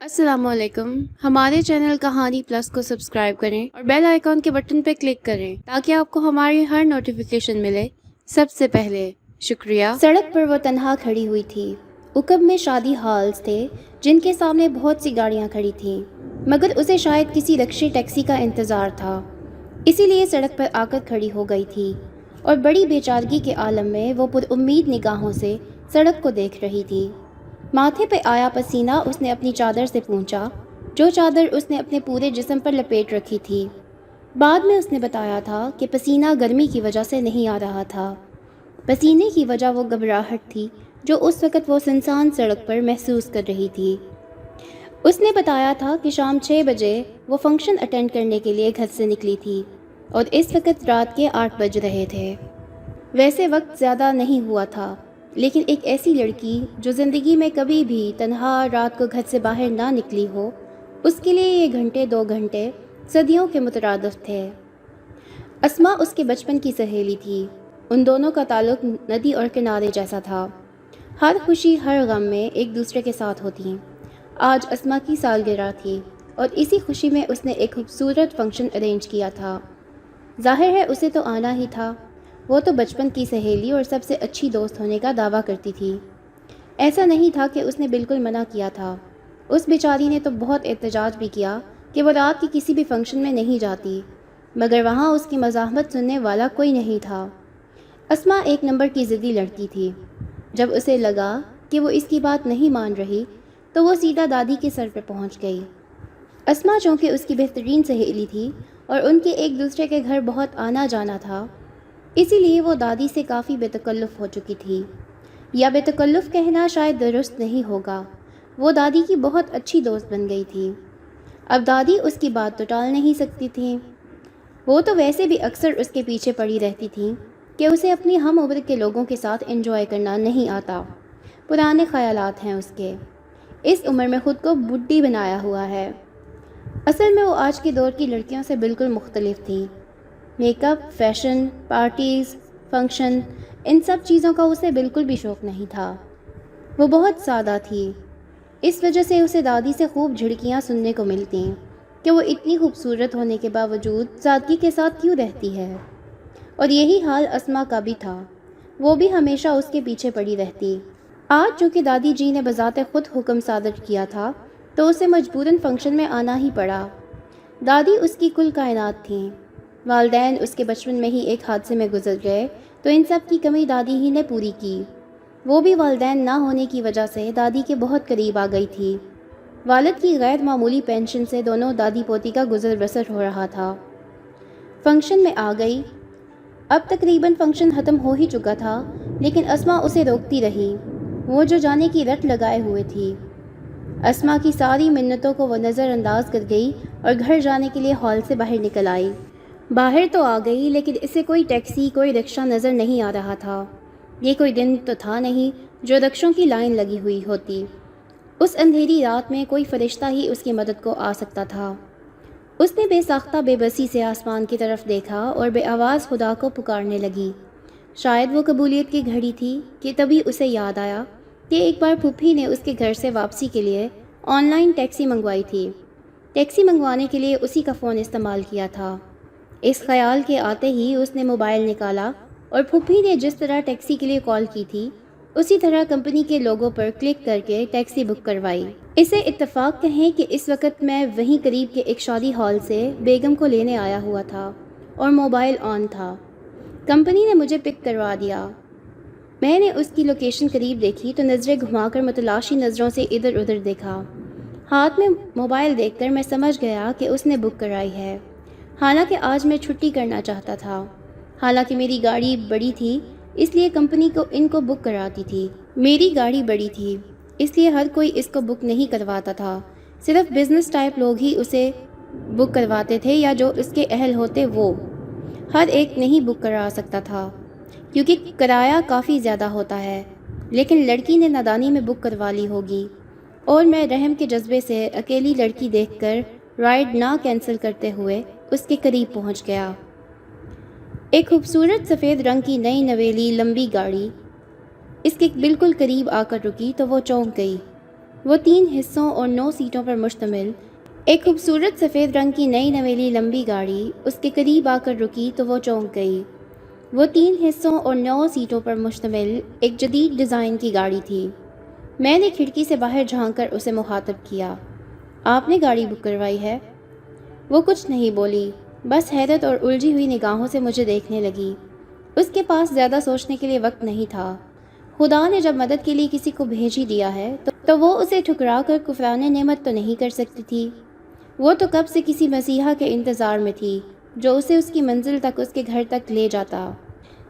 السلام علیکم. ہمارے چینل کہانی پلس کو سبسکرائب کریں اور بیل آئیکن کے بٹن پہ کلک کریں تاکہ آپ کو ہماری ہر نوٹیفیکیشن ملے سب سے پہلے. شکریہ. سڑک پر وہ تنہا کھڑی ہوئی تھی. عقب میں شادی ہالز تھے جن کے سامنے بہت سی گاڑیاں کھڑی تھیں، مگر اسے شاید کسی رکشے ٹیکسی کا انتظار تھا، اسی لیے سڑک پر آ کر کھڑی ہو گئی تھی اور بڑی بے چارگی کے عالم میں وہ پر امید نگاہوں سے سڑک کو دیکھ رہی تھی. ماتھے پہ آیا پسینہ اس نے اپنی چادر سے پونچھا، جو چادر اس نے اپنے پورے جسم پر لپیٹ رکھی تھی. بعد میں اس نے بتایا تھا کہ پسینہ گرمی کی وجہ سے نہیں آ رہا تھا، پسینے کی وجہ وہ گھبراہٹ تھی جو اس وقت وہ سنسان سڑک پر محسوس کر رہی تھی. اس نے بتایا تھا کہ شام 6 بجے وہ فنکشن اٹینڈ کرنے کے لیے گھر سے نکلی تھی اور اس وقت رات کے 8 بج رہے تھے. ویسے وقت زیادہ نہیں ہوا تھا، لیکن ایک ایسی لڑکی جو زندگی میں کبھی بھی تنہا رات کو گھر سے باہر نہ نکلی ہو، اس کے لیے یہ گھنٹے 2 گھنٹے صدیوں کے مترادف تھے. اسما اس کے بچپن کی سہیلی تھی. ان دونوں کا تعلق ندی اور کنارے جیسا تھا. ہر خوشی ہر غم میں ایک دوسرے کے ساتھ ہوتی. آج اسما کی سالگرہ تھی اور اسی خوشی میں اس نے ایک خوبصورت فنکشن ارینج کیا تھا. ظاہر ہے اسے تو آنا ہی تھا، وہ تو بچپن کی سہیلی اور سب سے اچھی دوست ہونے کا دعویٰ کرتی تھی. ایسا نہیں تھا کہ اس نے بالکل منع کیا تھا. اس بیچاری نے تو بہت احتجاج بھی کیا کہ وہ رات کی کسی بھی فنکشن میں نہیں جاتی، مگر وہاں اس کی مزاحمت سننے والا کوئی نہیں تھا. اسما ایک نمبر کی ضدی لڑکی تھی. جب اسے لگا کہ وہ اس کی بات نہیں مان رہی تو وہ سیدھا دادی کے سر پہ پہنچ گئی. اسما چونکہ اس کی بہترین سہیلی تھی اور ان کے ایک دوسرے کے گھر بہت آنا جانا تھا، اسی لیے وہ دادی سے کافی بے تکلف ہو چکی تھی. یا بے تکلف کہنا شاید درست نہیں ہوگا، وہ دادی کی بہت اچھی دوست بن گئی تھی. اب دادی اس کی بات تو ٹال نہیں سکتی تھیں. وہ تو ویسے بھی اکثر اس کے پیچھے پڑی رہتی تھیں کہ اسے اپنی ہم عمر کے لوگوں کے ساتھ انجوائے کرنا نہیں آتا. پرانے خیالات ہیں اس کے، اس عمر میں خود کو بڈھی بنایا ہوا ہے. اصل میں وہ آج کے دور کی لڑکیوں سے بالکل مختلف تھی. Make up, fashion, parties, function, ان سب چیزوں کا اسے بالکل بھی شوق نہیں تھا. وہ بہت سادہ تھی. اس وجہ سے اسے دادی سے خوب جھڑکیاں سننے کو ملتی کہ وہ اتنی خوبصورت ہونے کے باوجود سادگی کے ساتھ کیوں رہتی ہے. اور یہی حال اسما کا بھی تھا، وہ بھی ہمیشہ اس کے پیچھے پڑی رہتی. آج چونکہ دادی جی نے بذات خود حکم صادر کیا تھا تو اسے مجبوراً فنکشن میں آنا ہی پڑا. دادی اس کی کل کائنات تھیں. والدین اس کے بچپن میں ہی ایک حادثے میں گزر گئے تو ان سب کی کمی دادی ہی نے پوری کی. وہ بھی والدین نہ ہونے کی وجہ سے دادی کے بہت قریب آ گئی تھی. والد کی غیر معمولی پینشن سے دونوں دادی پوتی کا گزر بسر ہو رہا تھا. فنکشن میں آ گئی. اب تقریباً فنکشن ختم ہو ہی چکا تھا، لیکن اسما اسے روکتی رہی، وہ جو جانے کی رٹ لگائے ہوئے تھی. اسما کی ساری منتوں کو وہ نظر انداز کر گئی اور گھر جانے کے لیے ہال سے باہر نکل آئی. باہر تو آ گئی لیکن اسے کوئی ٹیکسی، کوئی رکشہ نظر نہیں آ رہا تھا. یہ کوئی دن تو تھا نہیں جو رکشوں کی لائن لگی ہوئی ہوتی. اس اندھیری رات میں کوئی فرشتہ ہی اس کی مدد کو آ سکتا تھا. اس نے بے ساختہ بے بسی سے آسمان کی طرف دیکھا اور بے آواز خدا کو پکارنے لگی. شاید وہ قبولیت کی گھڑی تھی کہ تبھی اسے یاد آیا کہ ایک بار پھوپھی نے اس کے گھر سے واپسی کے لیے آن لائن ٹیکسی منگوائی تھی. ٹیکسی منگوانے کے لیے اسی کا فون استعمال کیا تھا. اس خیال کے آتے ہی اس نے موبائل نکالا اور پھوپھی نے جس طرح ٹیکسی کے لیے کال کی تھی اسی طرح کمپنی کے لوگو پر کلک کر کے ٹیکسی بک کروائی. اسے اتفاق کہیں کہ اس وقت میں وہیں قریب کے ایک شادی ہال سے بیگم کو لینے آیا ہوا تھا اور موبائل آن تھا. کمپنی نے مجھے پک کروا دیا. میں نے اس کی لوکیشن قریب دیکھی تو نظریں گھما کر متلاشی نظروں سے ادھر ادھر دیکھا. ہاتھ میں موبائل دیکھ کر میں سمجھ گیا کہ اس نے بک کرائی ہے. حالانکہ آج میں چھٹی کرنا چاہتا تھا. حالانکہ میری گاڑی بڑی تھی اس لیے کمپنی کو ان کو بک کراتی تھی. میری گاڑی بڑی تھی اس لیے ہر کوئی اس کو بک نہیں کرواتا تھا. صرف بزنس ٹائپ لوگ ہی اسے بک کرواتے تھے یا جو اس کے اہل ہوتے وہ. ہر ایک نہیں بک کرا سکتا تھا کیونکہ کرایہ کافی زیادہ ہوتا ہے. لیکن لڑکی نے نادانی میں بک کروا لی ہوگی اور میں رحم کے جذبے سے اکیلی لڑکی دیکھ کر رائڈ نہ کینسل کرتے ہوئے اس کے قریب پہنچ گیا. ایک خوبصورت سفید رنگ کی نئی نویلی لمبی گاڑی اس کے بالکل قریب آ کر رکی تو وہ چونک گئی. وہ 3 حصوں اور 9 سیٹوں پر مشتمل ایک خوبصورت سفید رنگ کی نئی نویلی لمبی گاڑی اس کے قریب آ کر رکی تو وہ چونک گئی۔ وہ 3 حصوں اور 9 سیٹوں پر مشتمل ایک جدید ڈیزائن کی گاڑی تھی۔ میں نے کھڑکی سے باہر جھانک کر اسے مخاطب کیا، آپ نے گاڑی بک کروائی ہے؟ وہ کچھ نہیں بولی، بس حیرت اور الجھی ہوئی نگاہوں سے مجھے دیکھنے لگی۔ اس کے پاس زیادہ سوچنے کے لیے وقت نہیں تھا۔ خدا نے جب مدد کے لیے کسی کو بھیج ہی دیا ہے تو وہ اسے ٹھکرا کر کفران نعمت تو نہیں کر سکتی تھی۔ وہ تو کب سے کسی مسیحا کے انتظار میں تھی جو اسے اس کی منزل تک، اس کے گھر تک لے جاتا۔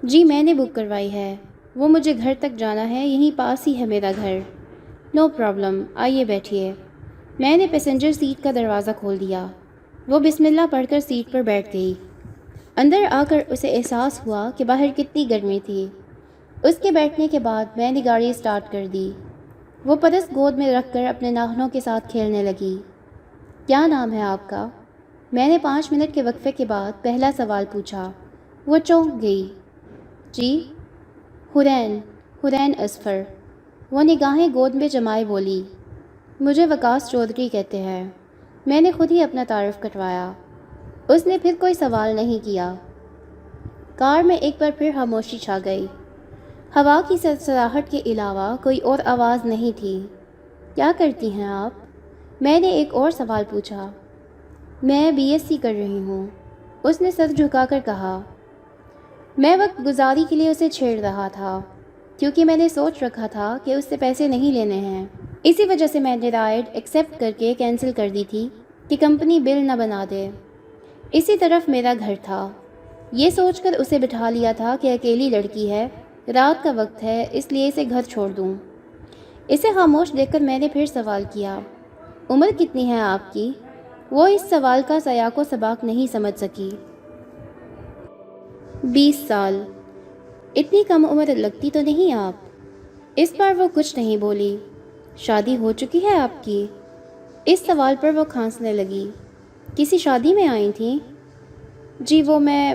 جی میں نے بک کروائی ہے، وہ مجھے گھر تک جانا ہے، یہیں پاس ہی ہے میرا گھر۔ نو پرابلم، آئیے بیٹھیے۔ میں نے پیسنجر سیٹ کا دروازہ کھول دیا۔ وہ بسم اللہ پڑھ کر سیٹ پر بیٹھ گئی۔ اندر آ کر اسے احساس ہوا کہ باہر کتنی گرمی تھی۔ اس کے بیٹھنے کے بعد میں نے گاڑی اسٹارٹ کر دی۔ وہ پرس گود میں رکھ کر اپنے ناخنوں کے ساتھ کھیلنے لگی۔ کیا نام ہے آپ کا؟ میں نے 5 منٹ کے وقفے کے بعد پہلا سوال پوچھا۔ وہ چونک گئی۔ جی؟ حرین اصفر۔ وہ نگاہیں گود میں جمائے بولی، مجھے وقاص چودھری کہتے ہیں۔ میں نے خود ہی اپنا تعارف کروایا۔ اس نے پھر کوئی سوال نہیں کیا۔ کار میں ایک بار پھر خاموشی چھا گئی۔ ہوا کی سرسراہٹ کے علاوہ کوئی اور آواز نہیں تھی۔ کیا کرتی ہیں آپ؟ میں نے ایک اور سوال پوچھا۔ میں BSc کر رہی ہوں، اس نے سر جھکا کر کہا۔ میں وقت گزاری کے لیے اسے چھیڑ رہا تھا کیونکہ میں نے سوچ رکھا تھا کہ اس سے پیسے نہیں لینے ہیں۔ اسی وجہ سے میں نے رائڈ ایکسیپٹ کر کے کینسل کر دی تھی کہ کمپنی بل نہ بنا دے۔ اسی طرف میرا گھر تھا۔ یہ سوچ کر اسے بٹھا لیا تھا کہ اکیلی لڑکی ہے، رات کا وقت ہے، اس لیے اسے گھر چھوڑ دوں۔ اسے خاموش دیکھ کر میں نے پھر سوال کیا، عمر کتنی ہے آپ کی؟ وہ اس سوال کا سیاق و سباق نہیں سمجھ سکی۔ 20 سال۔ اتنی کم عمر لگتی تو نہیں آپ؟ اس بار وہ کچھ نہیں بولی۔ شادی ہو چکی ہے آپ کی؟ اس سوال پر وہ کھانسنے لگی۔ کسی شادی میں آئی تھیں؟ جی وہ میں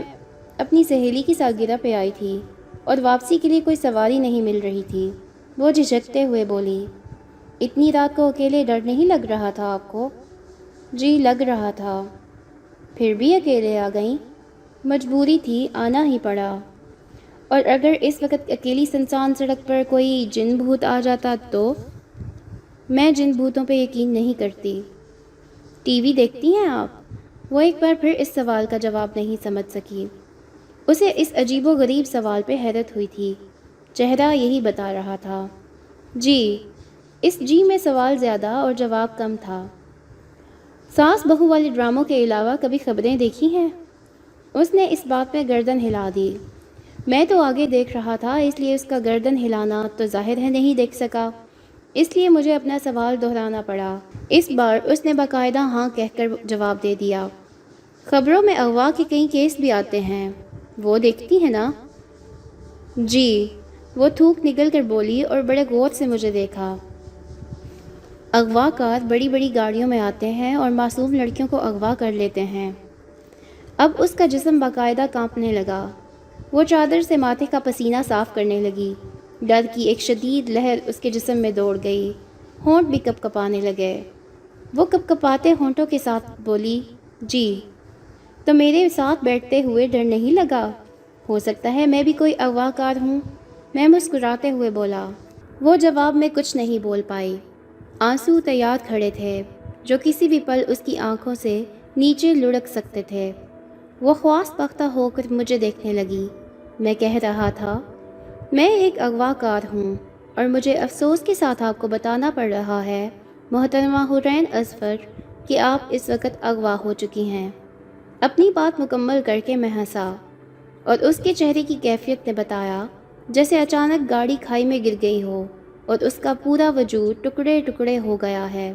اپنی سہیلی کی سالگرہ پہ آئی تھی اور واپسی کے لیے کوئی سواری نہیں مل رہی تھی۔ وہ جھجکتے ہوئے بولی، اتنی رات کو اکیلے ڈر نہیں لگ رہا تھا آپ کو؟ جی لگ رہا تھا۔ پھر بھی اکیلے آ گئیں؟ مجبوری تھی، آنا ہی پڑا۔ اور اگر اس وقت اکیلی سنسان سڑک پر کوئی جن بھوت آ جاتا تو؟ میں جن بھوتوں پہ یقین نہیں کرتی۔ ٹی وی دیکھتی ہیں آپ؟ وہ ایک بار پھر اس سوال کا جواب نہیں سمجھ سکی۔ اسے اس عجیب و غریب سوال پہ حیرت ہوئی تھی۔ چہرہ یہی بتا رہا تھا۔ جی، اس جی میں سوال زیادہ اور جواب کم تھا۔ ساس بہو والے ڈراموں کے علاوہ کبھی خبریں دیکھی ہیں؟ اس نے اس بات میں گردن ہلا دی۔ میں تو آگے دیکھ رہا تھا، اس لیے اس کا گردن ہلانا تو ظاہر ہے نہیں دیکھ سکا، اس لیے مجھے اپنا سوال دہرانا پڑا۔ اس بار اس نے باقاعدہ ہاں کہہ کر جواب دے دیا۔ خبروں میں اغوا کے کئی کیس بھی آتے ہیں، وہ دیکھتی ہیں نا؟ جی، وہ تھوک نگل کر بولی اور بڑے غور سے مجھے دیکھا۔ اغوا کار بڑی بڑی گاڑیوں میں آتے ہیں اور معصوم لڑکیوں کو اغوا کر لیتے ہیں۔ اب اس کا جسم باقاعدہ کانپنے لگا۔ وہ چادر سے ماتھے کا پسینہ صاف کرنے لگی۔ ڈر کی ایک شدید لہر اس کے جسم میں دوڑ گئی، ہونٹ بھی کپ کپانے لگے۔ وہ کپ کپاتے ہونٹوں کے ساتھ بولی، جی، تو میرے ساتھ بیٹھتے ہوئے ڈر نہیں لگا؟ ہو سکتا ہے میں بھی کوئی اغوا کار ہوں، میں مسکراتے ہوئے بولا۔ وہ جواب میں کچھ نہیں بول پائی۔ آنسو تیار کھڑے تھے جو کسی بھی پل اس کی آنکھوں سے نیچے لڑک سکتے تھے۔ وہ خواص بختہ ہو کر مجھے دیکھنے لگی۔ میں کہہ رہا تھا، میں ایک اغوا کار ہوں اور مجھے افسوس کے ساتھ آپ کو بتانا پڑ رہا ہے محترمہ حرین اصفر کہ آپ اس وقت اغوا ہو چکی ہیں۔ اپنی بات مکمل کر کے میں ہنسا اور اس کے چہرے کی کیفیت نے بتایا جیسے اچانک گاڑی کھائی میں گر گئی ہو اور اس کا پورا وجود ٹکڑے ٹکڑے ہو گیا ہے۔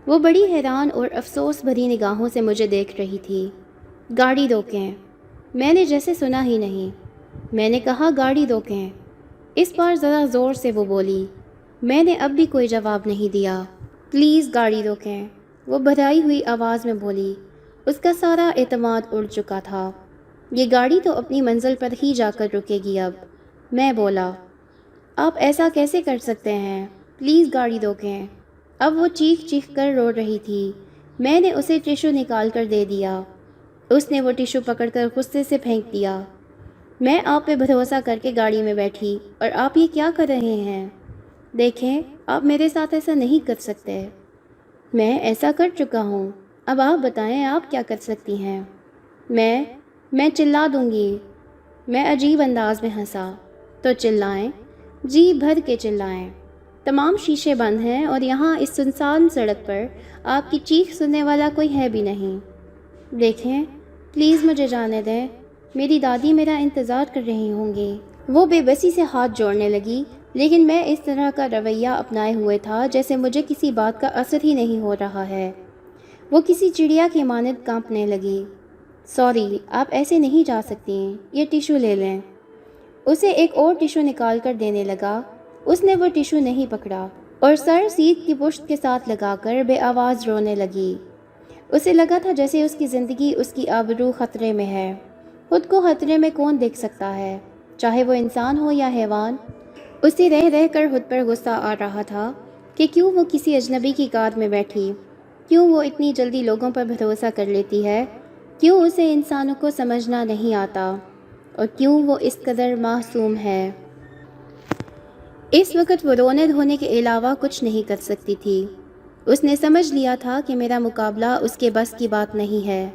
وہ بڑی حیران اور افسوس بھری نگاہوں سے مجھے دیکھ رہی تھی۔ گاڑی روکیں۔ میں نے جیسے سنا ہی نہیں۔ میں نے کہا گاڑی روکیں۔ اس بار ذرا زور سے وہ بولی۔ میں نے اب بھی کوئی جواب نہیں دیا۔ پلیز گاڑی روکیں، وہ بھرائی ہوئی آواز میں بولی۔ اس کا سارا اعتماد اڑ چکا تھا۔ یہ گاڑی تو اپنی منزل پر ہی جا کر رکے گی اب۔ میں بولا، آپ ایسا کیسے کر سکتے ہیں؟ پلیز گاڑی روکیں۔ اب وہ چیخ چیخ کر رو رہی تھی۔ میں نے اسے ٹیشو نکال کر دے دیا۔ اس نے وہ ٹیشو پکڑ کر غصے سے پھینک دیا۔ میں آپ پہ بھروسہ کر کے گاڑی میں بیٹھی اور آپ یہ کیا کر رہے ہیں؟ دیکھیں، آپ میرے ساتھ ایسا نہیں کر سکتے۔ میں ایسا کر چکا ہوں، اب آپ بتائیں آپ کیا کر سکتی ہیں؟ میں چلا دوں گی۔ میں عجیب انداز میں ہنسا۔ تو چلائیں، جی بھر کے چلائیں۔ تمام شیشے بند ہیں اور یہاں اس سنسان سڑک پر آپ کی چیخ سننے والا کوئی ہے بھی نہیں۔ دیکھیں، پلیز مجھے جانے دیں، میری دادی میرا انتظار کر رہی ہوں گی۔ وہ بے بسی سے ہاتھ جوڑنے لگی، لیکن میں اس طرح کا رویہ اپنائے ہوئے تھا جیسے مجھے کسی بات کا اثر ہی نہیں ہو رہا ہے۔ وہ کسی چڑیا کی مانند کانپنے لگی۔ سوری، آپ ایسے نہیں جا سکتی، یہ ٹیشو لے لیں۔ اسے ایک اور ٹیشو نکال کر دینے لگا۔ اس نے وہ ٹیشو نہیں پکڑا اور سر سیٹ کی پشت کے ساتھ لگا کر بے آواز رونے لگی۔ اسے لگا تھا جیسے اس کی زندگی، اس کی آبرو خطرے میں ہے۔ خود کو خطرے میں کون دیکھ سکتا ہے، چاہے وہ انسان ہو یا حیوان؟ اسے رہ رہ کر خود پر غصہ آ رہا تھا کہ کیوں وہ کسی اجنبی کی کار میں بیٹھی، کیوں وہ اتنی جلدی لوگوں پر بھروسہ کر لیتی ہے، کیوں اسے انسانوں کو سمجھنا نہیں آتا، اور کیوں وہ اس قدر معصوم ہے۔ اس وقت وہ رونے دھونے کے علاوہ کچھ نہیں کر سکتی تھی۔ اس نے سمجھ لیا تھا کہ میرا مقابلہ اس کے بس کی بات نہیں ہے۔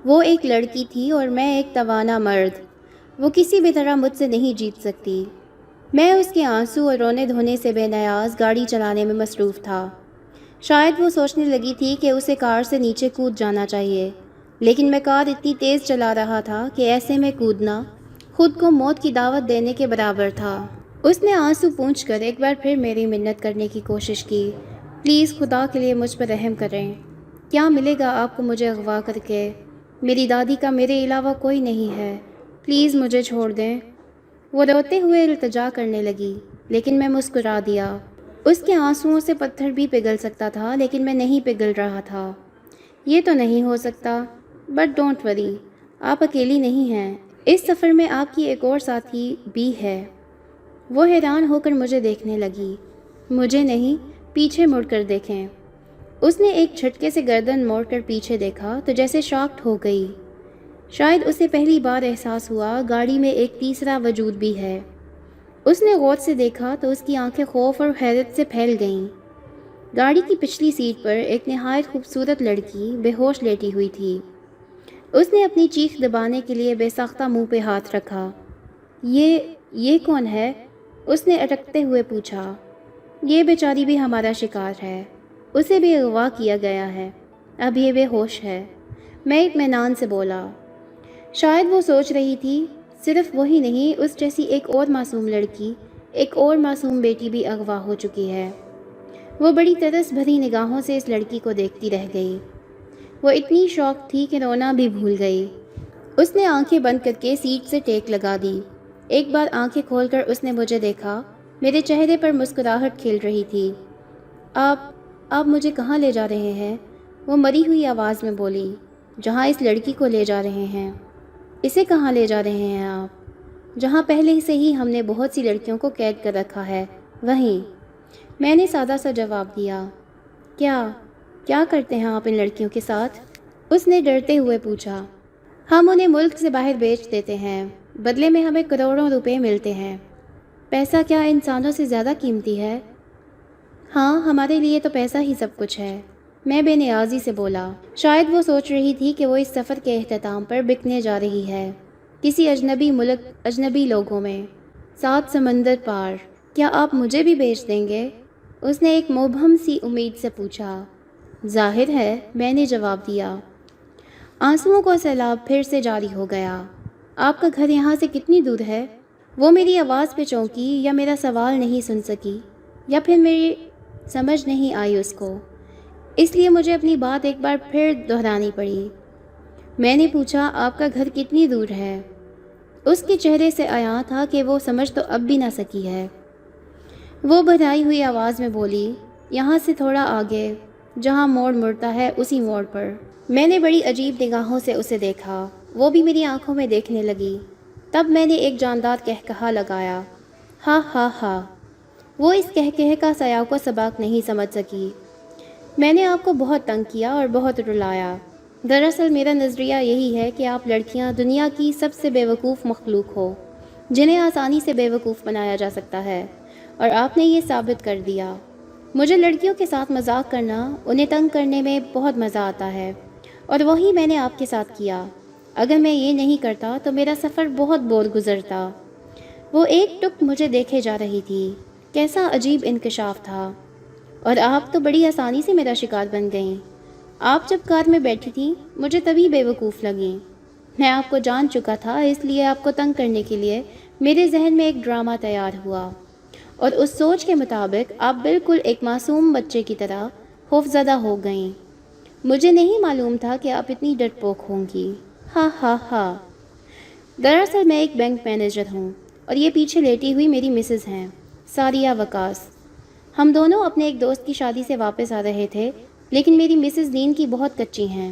وہ ایک لڑکی تھی اور میں ایک توانا مرد۔ وہ کسی بھی طرح مجھ سے نہیں جیت سکتی۔ میں اس کے آنسو اور رونے دھونے سے بے نیاز گاڑی چلانے میں مصروف تھا۔ شاید وہ سوچنے لگی تھی کہ اسے کار سے نیچے کود جانا چاہیے، لیکن میں کار اتنی تیز چلا رہا تھا کہ ایسے میں کودنا خود کو موت کی دعوت دینے کے برابر تھا۔ اس نے آنسو پونچھ کر ایک بار پھر میری منت کرنے کی کوشش کی۔ پلیز خدا کے لیے مجھ پر رحم کریں۔ کیا ملے گا آپ کو مجھے اغوا کر کے؟ میری دادی کا میرے علاوہ کوئی نہیں ہے، پلیز مجھے چھوڑ دیں۔ وہ روتے ہوئے التجا کرنے لگی، لیکن میں مسکرا دیا۔ اس کے آنسوؤں سے پتھر بھی پگھل سکتا تھا، لیکن میں نہیں پگھل رہا تھا۔ یہ تو نہیں ہو سکتا، بٹ ڈونٹ وری، آپ اکیلی نہیں ہیں، اس سفر میں آپ کی ایک اور ساتھی بھی ہے۔ وہ حیران ہو کر مجھے دیکھنے لگی۔ مجھے نہیں، پیچھے مڑ کر دیکھیں۔ اس نے ایک جھٹکے سے گردن موڑ کر پیچھے دیکھا تو جیسے شاکڈ ہو گئی۔ شاید اسے پہلی بار احساس ہوا گاڑی میں ایک تیسرا وجود بھی ہے۔ اس نے غور سے دیکھا تو اس کی آنکھیں خوف اور حیرت سے پھیل گئیں۔ گاڑی کی پچھلی سیٹ پر ایک نہایت خوبصورت لڑکی بے ہوش لیٹی ہوئی تھی۔ اس نے اپنی چیخ دبانے کے لیے بے ساختہ منہ پہ ہاتھ رکھا۔ یہ کون ہے؟ اس نے اٹکتے ہوئے پوچھا۔ یہ بیچاری بھی ہمارا شکار ہے، اسے بھی اغوا کیا گیا ہے، اب یہ بے ہوش ہے، میں اطمینان سے بولا۔ شاید وہ سوچ رہی تھی صرف وہی نہیں، اس جیسی ایک اور معصوم لڑکی، ایک اور معصوم بیٹی بھی اغوا ہو چکی ہے۔ وہ بڑی ترس بھری نگاہوں سے اس لڑکی کو دیکھتی رہ گئی۔ وہ اتنی شوق تھی کہ رونا بھی بھول گئی۔ اس نے آنکھیں بند کر کے سیٹ سے ٹیک لگا دی۔ ایک بار آنکھیں کھول کر اس نے مجھے دیکھا۔ میرے چہرے پر مسکراہٹ کھیل رہی تھی۔ آپ مجھے کہاں لے جا رہے ہیں؟ وہ مری ہوئی آواز میں بولی۔ جہاں اس لڑکی کو لے جا رہے ہیں۔ اسے کہاں لے جا رہے ہیں آپ؟ جہاں پہلے سے ہی ہم نے بہت سی لڑکیوں کو قید کر رکھا ہے، وہیں۔ میں نے سادہ سا جواب دیا۔ کیا کرتے ہیں آپ ان لڑکیوں کے ساتھ؟ اس نے ڈرتے ہوئے پوچھا۔ ہم انہیں ملک سے باہر بیچ دیتے ہیں، بدلے میں ہمیں کروڑوں روپے ملتے ہیں۔ پیسہ کیا انسانوں سے زیادہ قیمتی ہے؟ ہاں، ہمارے لیے تو پیسہ ہی سب کچھ ہے، میں بے نیازی سے بولا۔ شاید وہ سوچ رہی تھی کہ وہ اس سفر کے اختتام پر بکنے جا رہی ہے، کسی اجنبی ملک، اجنبی لوگوں میں، 7 سمندر پار۔ کیا آپ مجھے بھی بیچ دیں گے؟ اس نے ایک مبہم سی امید سے پوچھا۔ ظاہر ہے، میں نے جواب دیا۔ آنسوؤں کا سیلاب پھر سے جاری ہو گیا۔ آپ کا گھر یہاں سے کتنی دور ہے؟ وہ میری آواز پہ چونکی، یا میرا سوال نہیں سن سکی، یا پھر میری سمجھ نہیں آئی اس کو، اس لیے مجھے اپنی بات ایک بار پھر دہرانی پڑی۔ میں نے پوچھا، آپ کا گھر کتنی دور ہے؟ اس کے چہرے سے عیاں تھا کہ وہ سمجھ تو اب بھی نہ سکی ہے۔ وہ بھرائی ہوئی آواز میں بولی، یہاں سے تھوڑا آگے، جہاں موڑ مڑتا ہے اسی موڑ پر۔ میں نے بڑی عجیب نگاہوں سے اسے دیکھا، وہ بھی میری آنکھوں میں دیکھنے لگی۔ تب میں نے ایک جاندار کہکہا لگایا، ہا ہا ہا۔ وہ اس کہکہے کا سایہ کو سباق نہیں سمجھ سکی۔ میں نے آپ کو بہت تنگ کیا اور بہت رلایا۔ دراصل میرا نظریہ یہی ہے کہ آپ لڑکیاں دنیا کی سب سے بیوقوف مخلوق ہو جنہیں آسانی سے بیوقوف بنایا جا سکتا ہے، اور آپ نے یہ ثابت کر دیا۔ مجھے لڑکیوں کے ساتھ مذاق کرنا، انہیں تنگ کرنے میں بہت مزہ آتا ہے، اور وہی میں نے آپ کے ساتھ کیا۔ اگر میں یہ نہیں کرتا تو میرا سفر بہت بور گزرتا۔ وہ ایک ٹک مجھے دیکھے جا رہی تھی۔ کیسا عجیب انکشاف تھا، اور آپ تو بڑی آسانی سے میرا شکار بن گئیں۔ آپ جب کار میں بیٹھی تھیں مجھے تبھی بیوقوف لگیں۔ میں آپ کو جان چکا تھا، اس لیے آپ کو تنگ کرنے کے لیے میرے ذہن میں ایک ڈرامہ تیار ہوا، اور اس سوچ کے مطابق آپ بالکل ایک معصوم بچے کی طرح خوفزدہ ہو گئیں۔ مجھے نہیں معلوم تھا کہ آپ اتنی ڈرپوک ہوں گی۔ ہاں ہاں ہاں۔ دراصل میں ایک بینک مینیجر ہوں، اور یہ پیچھے لیٹی ہوئی میری مسز ہیں، ساریہ وکاس۔ ہم دونوں اپنے ایک دوست کی شادی سے واپس آ رہے تھے، لیکن میری مسز دین کی بہت کچی ہیں،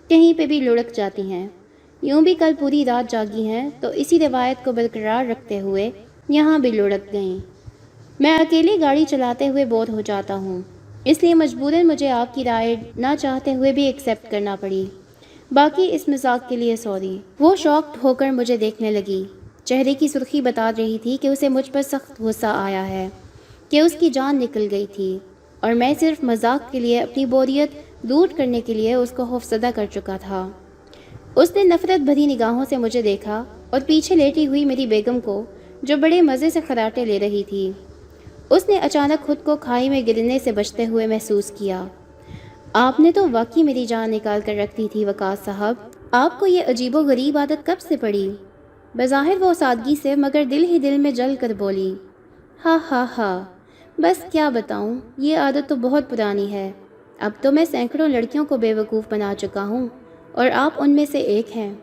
کہیں پہ بھی لڑک جاتی ہیں۔ یوں بھی کل پوری رات جاگی ہیں، تو اسی روایت کو برقرار رکھتے ہوئے یہاں بھی لڑک گئیں۔ میں اکیلے گاڑی چلاتے ہوئے بور ہو جاتا ہوں، اس لیے مجبوراً مجھے آپ کی رائے نہ چاہتے ہوئے بھی ایکسیپٹ کرنا پڑی۔ باقی اس مذاق کے لیے سوری۔ وہ شاکڈ ہو کر مجھے دیکھنے لگی۔ چہرے کی سرخی بتا رہی تھی کہ اسے مجھ پر سخت غصہ آیا ہے، کہ اس کی جان نکل گئی تھی، اور میں صرف مذاق کے لیے اپنی بوریت دور کرنے کے لیے اس کو خوفزدہ کر چکا تھا۔ اس نے نفرت بھری نگاہوں سے مجھے دیکھا اور پیچھے لیٹی ہوئی میری بیگم کو، جو بڑے مزے سے خراٹے لے رہی تھی۔ اس نے اچانک خود کو کھائی میں گرنے سے بچتے ہوئے محسوس کیا۔ آپ نے تو واقعی میری جان نکال کر رکھ دی تھی وقاص صاحب۔ آپ کو یہ عجیب و غریب عادت کب سے پڑی؟ بظاہر وہ سادگی سے مگر دل ہی دل میں جل کر بولی۔ ہاں ہاں ہاں، بس کیا بتاؤں، یہ عادت تو بہت پرانی ہے۔ اب تو میں سینکڑوں لڑکیوں کو بیوقوف بنا چکا ہوں، اور آپ ان میں سے ایک ہیں۔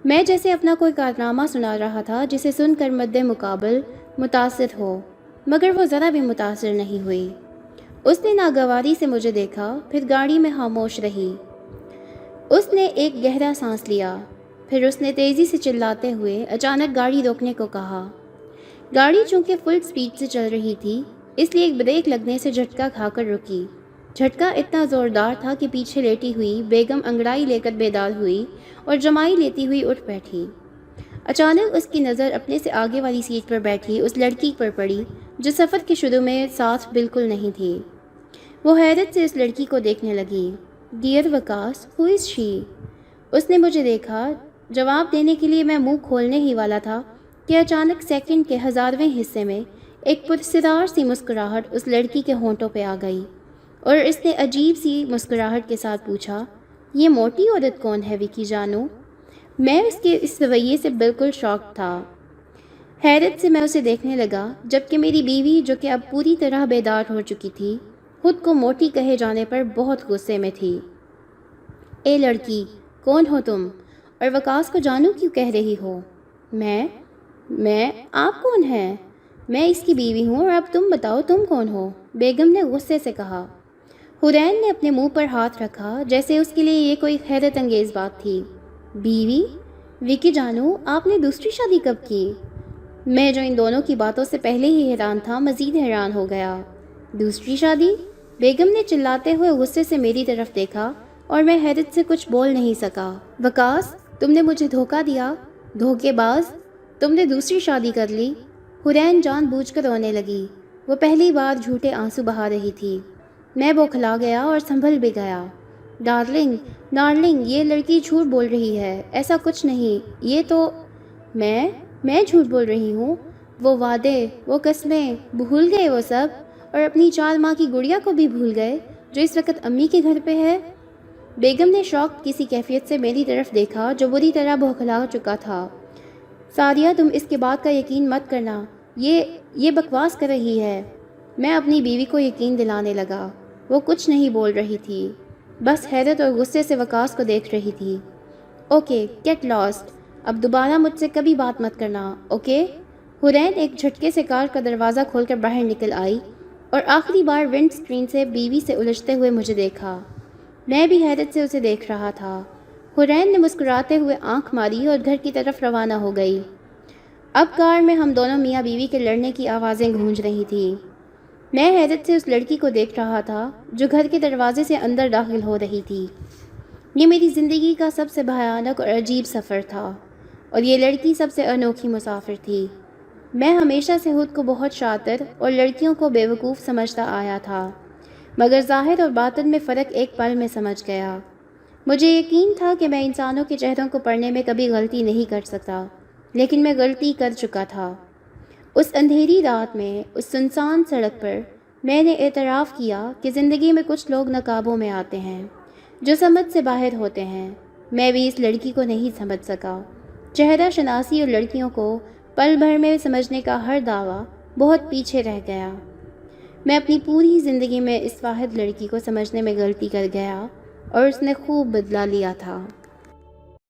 میں جیسے اپنا کوئی کارنامہ سنا رہا تھا جسے سن کر مد مقابل متاثر ہو، مگر وہ ذرا بھی متاثر نہیں ہوئی۔ اس نے ناگواری سے مجھے دیکھا، پھر گاڑی میں خاموش رہی۔ اس نے ایک گہرا سانس لیا، پھر اس نے تیزی سے چلاتے ہوئے اچانک گاڑی روکنے کو کہا۔ گاڑی چونکہ فل سپیڈ سے چل رہی تھی، اس لیے ایک بریک لگنے سے جھٹکا کھا کر رکی۔ جھٹکا اتنا زوردار تھا کہ پیچھے لیٹی ہوئی بیگم انگڑائی لے کر بیدار ہوئی اور جمائی لیتی ہوئی اٹھ بیٹھی۔ اچانک اس کی نظر اپنے سے آگے والی سیٹ پر بیٹھی اس لڑکی پر پڑی جو سفر کے شروع میں ساتھ بالکل نہیں تھی۔ وہ حیرت سے اس لڑکی کو دیکھنے لگی۔ ڈیئر وکاس، ہو از شی؟ اس نے مجھے دیکھا۔ جواب دینے کے لیے میں منہ کھولنے ہی والا تھا کہ اچانک سیکنڈ کے 1000ویں حصے میں ایک پرسرار سی مسکراہٹ اس لڑکی کے ہونٹوں پہ آ گئی، اور اس نے عجیب سی مسکراہٹ کے ساتھ پوچھا، یہ موٹی عورت کون ہے وکی جانو؟ میں اس کے اس رویے سے بالکل شاک تھا۔ حیرت سے میں اسے دیکھنے لگا، جبکہ میری بیوی جو کہ اب پوری طرح بیدار ہو چکی تھی، خود کو موٹی کہے جانے پر بہت غصے میں تھی۔ اے لڑکی، کون ہو تم؟ اور وکاس کو جانو کیوں کہہ رہی ہو؟ میں آپ کون ہیں؟ میں اس کی بیوی ہوں، اور اب تم بتاؤ تم کون ہو؟ بیگم نے غصے سے کہا۔ حرین نے اپنے منہ پر ہاتھ رکھا جیسے اس کے لیے یہ کوئی حیرت انگیز بات تھی۔ بیوی؟ وکی جانو، آپ نے دوسری شادی کب کی؟ میں جو ان دونوں کی باتوں سے پہلے ہی حیران تھا، مزید حیران ہو گیا۔ دوسری شادی؟ بیگم نے چلاتے ہوئے غصے سے میری طرف دیکھا، اور میں حیرت سے کچھ بول نہیں سکا۔ وکاس، تم نے مجھے دھوکہ دیا، دھوکے باز، تم نے دوسری شادی کر لی۔ حرین جان بوجھ کر رونے لگی۔ وہ پہلی بار جھوٹے آنسو بہا رہی تھی۔ میں بوکھلا گیا اور سنبھل بھی گیا۔ ڈارلنگ، یہ لڑکی جھوٹ بول رہی ہے، ایسا کچھ نہیں، یہ تو میں جھوٹ بول رہی ہوں۔ وہ وعدے، وہ قسمیں، بھول گئے وہ سب، اور اپنی 4 ماہ کی گڑیا کو بھی بھول گئے جو اس وقت امی کے گھر پہ ہے؟ بیگم نے شوق کسی کیفیت سے میری طرف دیکھا جو بری طرح بوکھلا چکا تھا۔ ساریہ، تم اس کے بات کا یقین مت کرنا، یہ بکواس کر رہی ہے۔ میں اپنی بیوی کو یقین دلانے لگا۔ وہ کچھ نہیں بول رہی تھی، بس حیرت اور غصے سے وکاس کو دیکھ رہی تھی۔ اوکے، گیٹ لاسٹ، اب دوبارہ مجھ سے کبھی بات مت کرنا، اوکے؟ حرین ایک جھٹکے سے کار کا دروازہ کھول کر باہر نکل آئی اور آخری بار ونڈ اسکرین سے بیوی سے الجھتے ہوئے مجھے دیکھا۔ میں بھی حیرت سے اسے دیکھ رہا تھا۔ حرین نے مسکراتے ہوئے آنکھ ماری اور گھر کی طرف روانہ ہو گئی۔ اب کار میں ہم دونوں میاں بیوی کے لڑنے کی آوازیں گونج رہی تھیں۔ میں حیرت سے اس لڑکی کو دیکھ رہا تھا جو گھر کے دروازے سے اندر داخل ہو رہی تھی۔ یہ میری زندگی کا سب سے بھیانک اور عجیب سفر تھا، اور یہ لڑکی سب سے انوکھی مسافر تھی۔ میں ہمیشہ سے خود کو بہت شاطر اور لڑکیوں کو بیوقوف سمجھتا آیا تھا، مگر ظاہر اور باطن میں فرق ایک پل میں سمجھ گیا۔ مجھے یقین تھا کہ میں انسانوں کے چہروں کو پڑھنے میں کبھی غلطی نہیں کر سکتا، لیکن میں غلطی کر چکا تھا۔ اس اندھیری رات میں، اس سنسان سڑک پر، میں نے اعتراف کیا کہ زندگی میں کچھ لوگ نقابوں میں آتے ہیں جو سمجھ سے باہر ہوتے ہیں۔ میں بھی اس لڑکی کو نہیں سمجھ سکا۔ چہرہ شناسی اور لڑکیوں کو پل بھر میں سمجھنے کا ہر دعویٰ بہت پیچھے رہ گیا۔ میں اپنی پوری زندگی میں اس واحد لڑکی کو سمجھنے میں غلطی کر گیا، اور اس نے خوب بدلہ لیا تھا۔